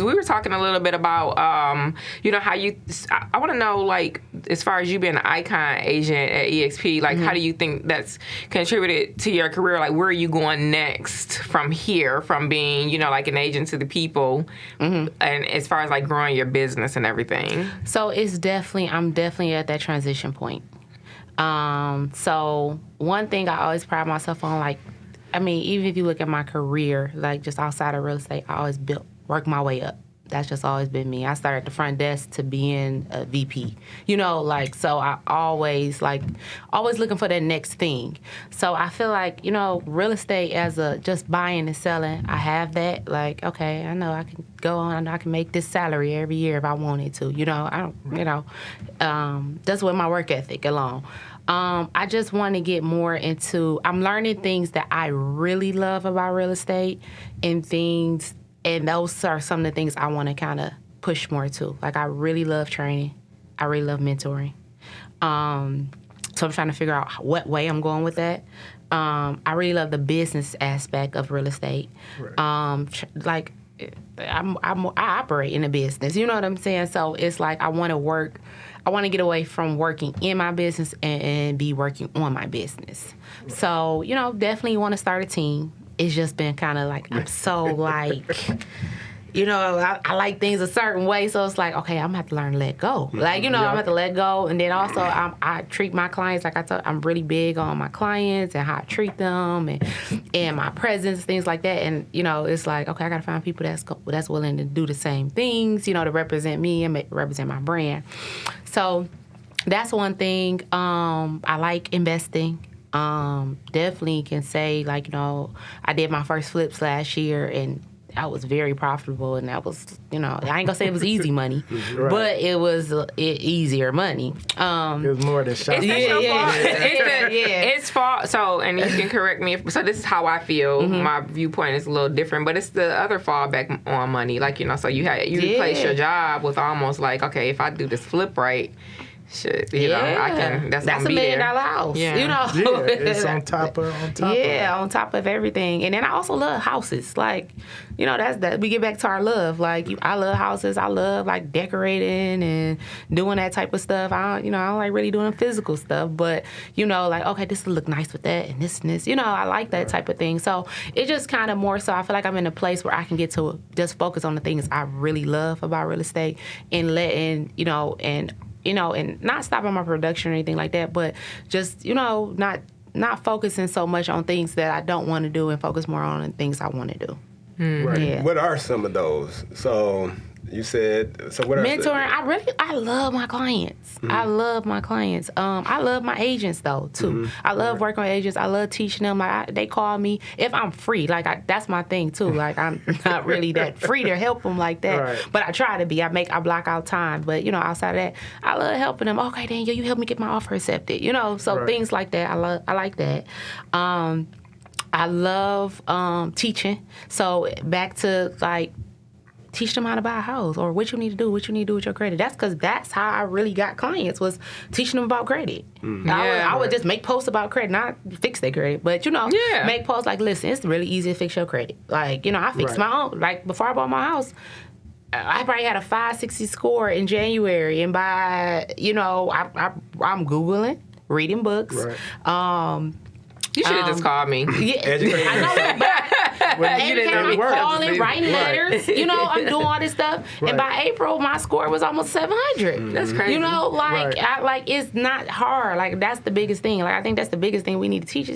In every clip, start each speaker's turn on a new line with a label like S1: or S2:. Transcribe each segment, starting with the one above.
S1: because we were talking a little bit about, how you, I want to know, like, as far as you being an icon agent at EXP, like, how do you think that's contributed to your career? Like, where are you going next from here, from being, like, an agent to the people, and as far as, like, growing your business and everything?
S2: So I'm definitely at that transition point. So one thing I always pride myself on, like, even if you look at my career, like just outside of real estate, I always work my way up. That's just always been me. I started at the front desk to being a VP, so I always looking for that next thing. So I feel like, real estate as just buying and selling, I have that. Like, okay, I know I can go on, I know I can make this salary every year if I wanted to. That's with my work ethic alone. I just want to get more into, I'm learning things that I really love about real estate and those are some of the things I want to kind of push more to. Like, I really love training. I really love mentoring. So I'm trying to figure out what way I'm going with that. I really love the business aspect of real estate. Right. I operate in a business, you know what I'm saying? So it's like I want to get away from working in my business and be working on my business. Right. So, definitely want to start a team. It's just been kind of like, I'm so like, I like things a certain way. So it's like, okay, I'm going to have to learn to let go. Like, I'm going to have to let go. And then also I treat my clients, like I told, I'm really big on my clients and how I treat them and my presence, things like that. And, it's like, okay, I got to find people that's willing to do the same things, to represent me and represent my brand. So that's one thing. I like investing. Definitely can say, like, I did my first flips last year and I was very profitable, and that was, I ain't gonna say it was easy money, right, but it was easier money.
S3: It was more than shopping.
S1: It's fault. So, and you can correct me so this is how I feel. My viewpoint is a little different, but it's the other fallback on money. Like, so you replace your job with almost like, okay, if I do this flip right, shit, I can. That's
S2: $1 million house.
S3: Yeah, it's on top of.
S2: On top of everything. And then I also love houses. Like, that's that. We get back to our love. Like, I love houses. I love like decorating and doing that type of stuff. I don't like really doing physical stuff, but like, okay, this will look nice with that and this and this. I like that type of thing. So it just kind of more so. I feel like I'm in a place where I can get to just focus on the things I really love about real estate and letting and not stopping my production or anything like that, but just, not focusing so much on things that I don't want to do and focus more on the things I want to do.
S4: Right. Yeah. What are some of those? So you said, so what are
S2: mentoring? I love my clients. I love my clients. I love my agents though too. I love working with agents. I love teaching them. Like they call me if I'm free. Like that's my thing too. Like I'm not really that free to help them like that, but I try to be. I block out time. But outside of that, I love helping them. Okay, Danielle, you help me get my offer accepted. So things like that. I like that. I love teaching. So back to like, teach them how to buy a house or what you need to do with your credit. That's because that's how I really got clients, was teaching them about credit. I would just make posts about credit, not fix their credit, but make posts like, listen, it's really easy to fix your credrit. Like, I fixed my own. Like before I bought my house, I probably had a 560 score in January, and by I'm Googling, reading books.
S1: Right. You should have just called me.
S2: Yeah, I know, but you didn't calling, writing letters. I'm doing all this stuff, and by April, my score was almost 700.
S1: That's crazy.
S2: It's not hard. Like that's the biggest thing. Like I think that's the biggest thing we need to teach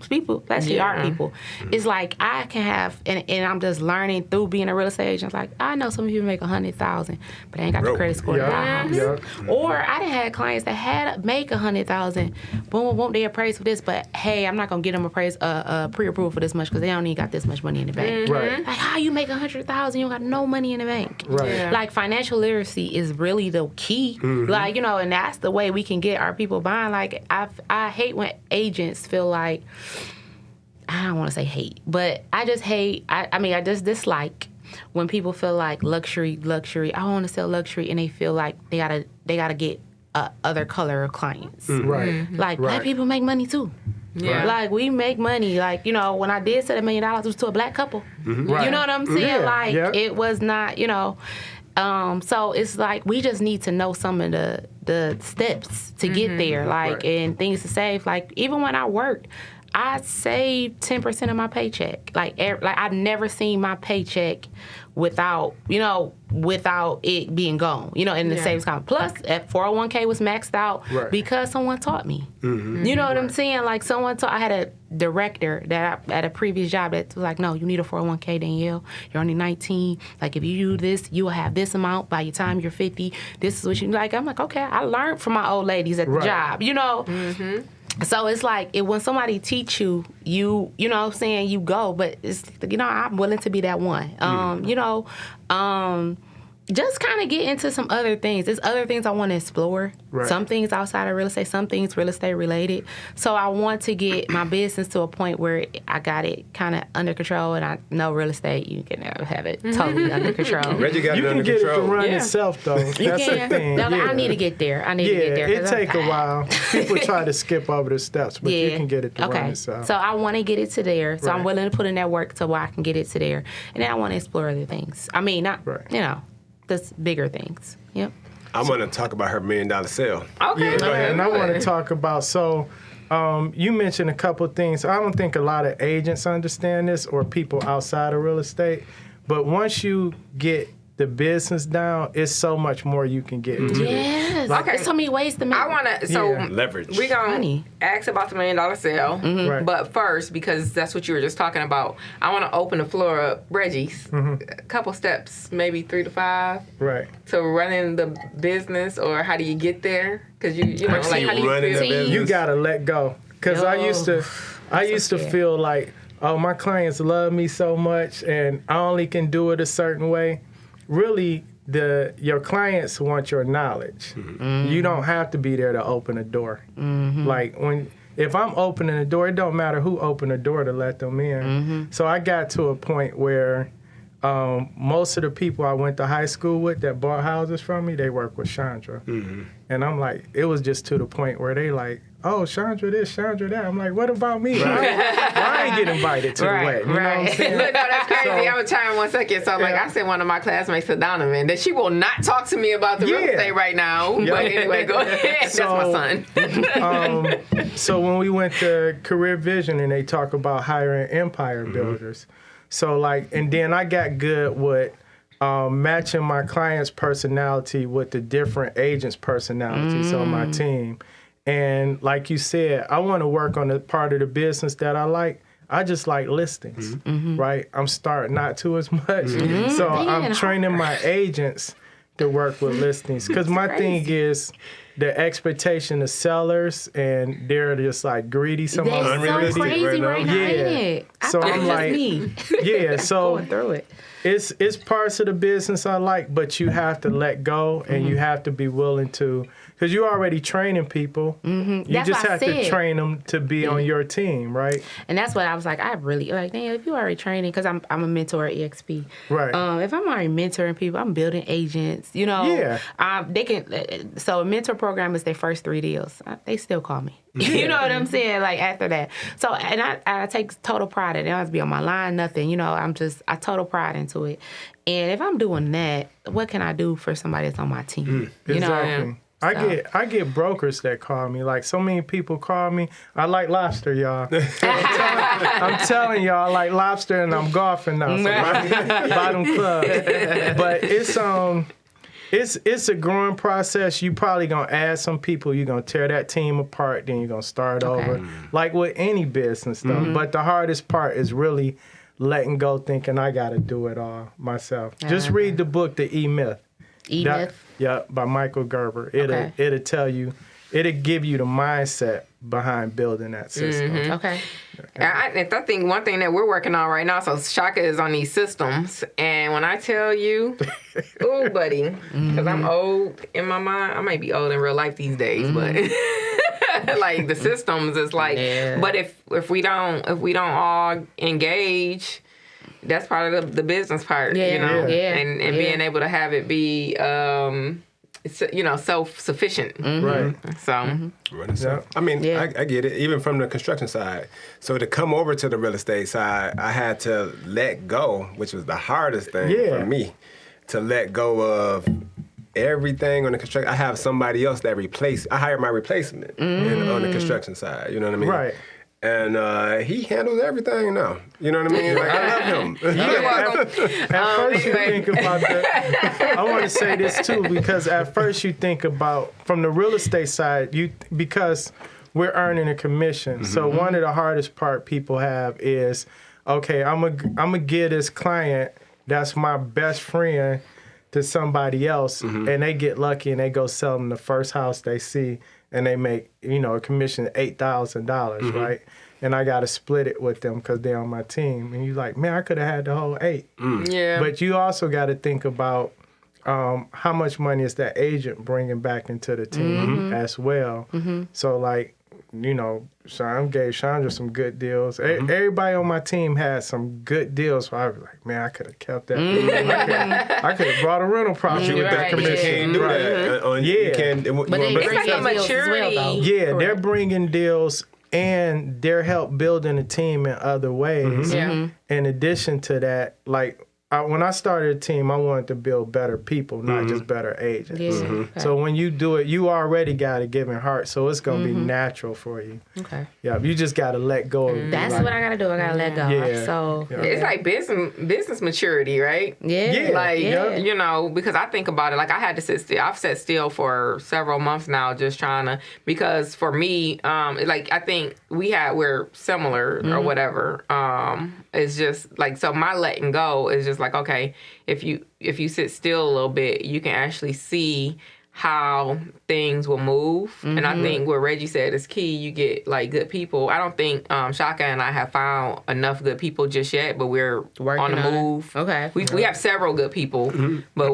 S2: people, especially our people. It's like I can have, and I'm just learning through being a real estate agent. Like I know some of you make $100,000, but they ain't got the credit score to buy a house. Or I done had clients that make $100,000. Boom, they appraise for this, but hey, I'm not gonna get them pre-approval for this much because they don't even got this much money in the bank. Right. Like how you make $100,000, you don't got no money in the bank. Right. Yeah. Like financial literacy is really the key. Like and that's the way we can get our people buying. Like I hate when agents feel like, I don't want to say hate, but I just hate. I just dislike when people feel like luxury. I want to sell luxury, and they feel like they gotta get other color of clients. Right. Like black people make money too.
S1: Yeah.
S2: Like, we make money. Like, you know, when I did sell $1 million, it was to a black couple.
S3: Right.
S2: You know what I'm saying?
S3: Yeah,
S2: Like,
S3: yeah.
S2: it was not, you know. So it's like we just need to know some of the steps to get there, like,
S3: Right.
S2: and things to save. Like, even when I worked, I saved 10% of my paycheck. Like I've never seen my paycheck without it being gone, you know, in the savings account. Plus, at 401k was maxed out because someone taught me. You know what I'm saying? Like, someone taught. I had a director at a previous job that was like, no, you need a 401k, Danielle. You're only 19. Like, if you do this, you will have this amount by the time you're 50. This is what you like. I'm like, okay, I learned from my old ladies at the job, you know. So it's like, when somebody teach you, you know what I'm saying, you go. But it's, you know, I'm willing to be that one. You know, just kind of get into some other things. There's other things I want to explore.
S3: Right.
S2: Some things outside of real estate, some things real estate related. So I want to get my business to a point where I got it kind of under control. And I know real estate, you can never have it totally under control.
S4: Reggie got
S3: You
S4: it
S3: can
S4: under
S3: get it to
S4: control.
S3: run itself, though. That's
S2: You
S3: the
S2: can.
S3: thing.
S2: No,
S3: Yeah.
S2: I need to get there.
S3: Yeah, it take a while. People try to skip over the steps, but you can get it to run itself.
S2: So I want to get it to there. So I'm
S3: Right.
S2: willing to put in that work to where I can get it to there. And then I want to explore other things. I mean, not, you know, just bigger things. Yep.
S4: I want to talk about her $1 million sale.
S1: Okay.
S3: Yeah, and I want to talk about, you mentioned a couple things. I don't think a lot of agents understand this, or people outside of real estate, but once you get the business down, it's so much more you can get into.
S2: Yes.
S1: Okay.
S2: There's so many ways to make
S1: I want to, so
S4: Leverage.
S1: we're going
S2: Money.
S1: to ask about the $1 million sale.
S3: Right.
S1: But first, because that's what you were just talking about, I want to open the floor up. Reggie's, a couple steps, maybe 3 to 5,
S3: Right.
S1: to running the business, or how do you get there? Because you know, like, how do you
S4: running the
S1: feel?
S4: business.
S3: You gotta let go. Cause I used to
S2: scared.
S3: feel like, oh, my clients love me so much, and I only can do it a certain way. Really, your clients want your knowledge. You don't have to be there to open a door. Like, if I'm opening a door, it don't matter who opened the door to let them in. So I got to a point where most of the people I went to high school with that bought houses from me, they work with Chandra. And I'm like, it was just to the point where they like, oh, Chandra this, Chandra that. I'm like, what about me? Why I ain't get invited to the wedding? You know what I'm saying?
S1: Look, no, that's crazy. I'm trying 1 second. So, like, I sent one of my classmates to Donovan that she will not talk to me about the real estate right now. But anyway, go ahead. That's my son.
S3: So when we went to Career Vision, and they talk about hiring empire builders. So, like, and then I got good with matching my client's personality with the different agents' personalities on my team. And like you said, I want to work on the part of the business that I like. I just like listings, right? I'm starting not to as much. So I'm training my agents to work with listings. Because my thing is the expectation of sellers, and they're just like greedy. Some
S2: That's
S3: are
S2: so
S3: greedy
S2: crazy right now, ain't it? I
S3: So
S2: thought
S3: I'm
S2: it was
S3: like,
S2: me
S3: yeah, so
S2: going through it.
S3: it's parts of the business I like, but you have to let go, and you have to be willing to, because you're already training people. You
S2: That's
S3: just
S2: what I
S3: have to
S2: said.
S3: train them to be on your team, right?
S2: And that's what I was like, I really, like, Danielle, if you already training, because I'm a mentor at EXP.
S3: Right.
S2: If I'm already mentoring people, I'm building agents, you know.
S3: Yeah.
S2: They can, so a mentor program is their first 3 deals. They still call me. You know what I'm saying? Like, after that. So, and I take total pride in it. I don't have to be on my line, nothing. You know, I total pride into it. And if I'm doing that, what can I do for somebody that's on my team? You know?
S3: Exactly. I get brokers that call me. Like, so many people call me. I like lobster, y'all. I'm telling y'all, I like lobster, and I'm golfing now. So bottom club. But it's a growing process. You probably gonna add some people. You're gonna tear that team apart. Then you're gonna start over, like with any business, though. But the hardest part is really letting go, thinking I gotta do it all myself. Just read the book, The E-Myth.
S2: E-Myth?
S3: Yeah, by Michael Gerber. It'll tell you, it'll give you the mindset behind building that system.
S2: Okay.
S1: I think one thing that we're working on right now, so Shaka is on these systems, and when I tell you, ooh, buddy, because I'm old in my mind, I might be old in real life these days, but like the systems is like, but if we don't all engage, that's part of the business part, you know, and being able to have it be self-sufficient.
S3: Right.
S1: So
S4: I mean,
S2: Yeah.
S4: I get it. Even from the construction side. So to come over to the real estate side, I had to let go, which was the hardest thing
S3: Yeah.
S4: for me, to let go of everything on the construction. I have somebody else that I hired my replacement on the construction side. You know what I mean?
S3: Right.
S4: And he handles everything now. You know what I mean? Like, I love him.
S1: you're welcome.
S3: At first,
S1: anyway.
S3: you think about that. I want to say this too, because at first you think about from the real estate side, because we're earning a commission. So one of the hardest part people have is, okay, I'm gonna give this client that's my best friend to somebody else, and they get lucky and they go sell them the first house they see, and they make a commission $8,000, right? And I got to split it with them because they're on my team. And you're like, man, I could have had the whole 8.
S1: Yeah.
S3: But you also got to think about how much money is that agent bringing back into the team as well. So like, Sean gave Chandra some good deals. Everybody on my team had some good deals. So I was like, man, I could have kept that. I could have brought a rental property with that
S2: Right,
S3: commission.
S4: You can't do that.
S3: Yeah.
S4: You can't,
S2: But they
S1: It's
S2: bring
S1: like a
S2: deals as
S1: maturity.
S2: well, though.
S3: Yeah, they're bringing deals and they're help building a team in other ways.
S1: Yeah.
S3: In addition to that, like when I started a team, I wanted to build better people, not just better agents.
S2: Yeah. Okay.
S3: So when you do it, you already got a giving heart, so it's gonna be natural for you.
S2: Okay.
S3: Yeah, you just gotta let go of
S2: That's
S3: like,
S2: what I gotta do. I gotta let go.
S3: Yeah.
S2: So
S3: Yeah.
S1: It's like business maturity, right?
S2: yeah,
S3: Yeah.
S1: Like,
S2: yeah.
S1: because I think about it, like I had to sit still. I've sat still for several months now just trying to, because for me, like I think we're similar or whatever. It's just like, so my letting go is just like, okay, if you sit still a little bit, you can actually see how things will move. And I think what Reggie said is key. You get like good people. I don't think Shaka and I have found enough good people just yet, but we're
S2: Working
S1: on the
S2: on it.
S1: move.
S2: Okay.
S1: We have several good people, but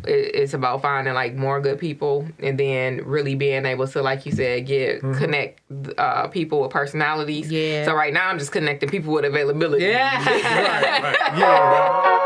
S1: it's about finding like more good people and then really being able to, like you said, connect people with personalities.
S2: Yeah.
S1: So right now I'm just connecting people with availability.
S2: Yeah.
S3: Right. Yeah.